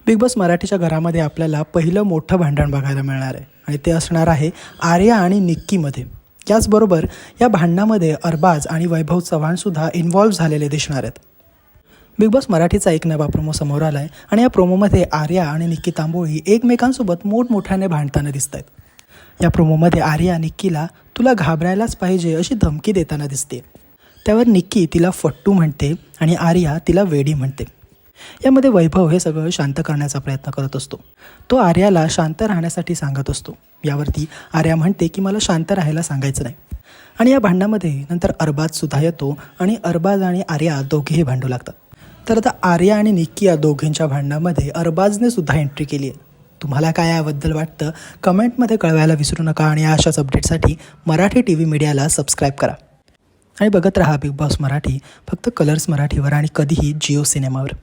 Big boss मराठीच्या घरामध्ये आपल्याला पहिलं मोठं भांडण बघायला मिळणार आहे आणि ते असणार आहे आर्या आणि निक्कीमध्ये. याचबरोबर या भांडणामध्ये अरबाज आणि वैभव चव्हाणसुद्धा इन्व्हॉल्व्ह झालेले दिसणार आहेत. बिग बॉस मराठीचा एक नवा प्रोमो समोर आला आहे आणि या प्रोमोमध्ये आर्या आणि निक्की तांबोळी एकमेकांसोबत मोठमोठ्याने भांडताना दिसत आहेत. या प्रोमोमध्ये आर्या निक्कीला तुला घाबरायलाच पाहिजे अशी धमकी देताना दिसते. त्यावर निक्की तिला फट्टू म्हणते आणि आर्या तिला वेडी म्हणते. यामध्ये वैभव हे सगळं शांत करण्याचा प्रयत्न करत असतो. तो आर्याला शांत राहण्यासाठी सांगत असतो. यावरती आर्या म्हणते की मला शांत राहायला सांगायचं नाही. आणि या भांडणामध्ये नंतर अरबाजसुद्धा येतो आणि अरबाज आणि आर्या दोघेही भांडू लागतात. तर आता आर्या आणि निक्की या दोघींच्या भांडणामध्ये अरबाजने सुद्धा एंट्री केली आहे. तुम्हाला काय याबद्दल वाटतं कमेंटमध्ये कळवायला विसरू नका आणि अशाच अपडेटसाठी मराठी TV मीडियाला सबस्क्राईब करा आणि बघत राहा बिग बॉस मराठी, फक्त कलर्स मराठीवर आणि कधीही जिओ सिनेमावर.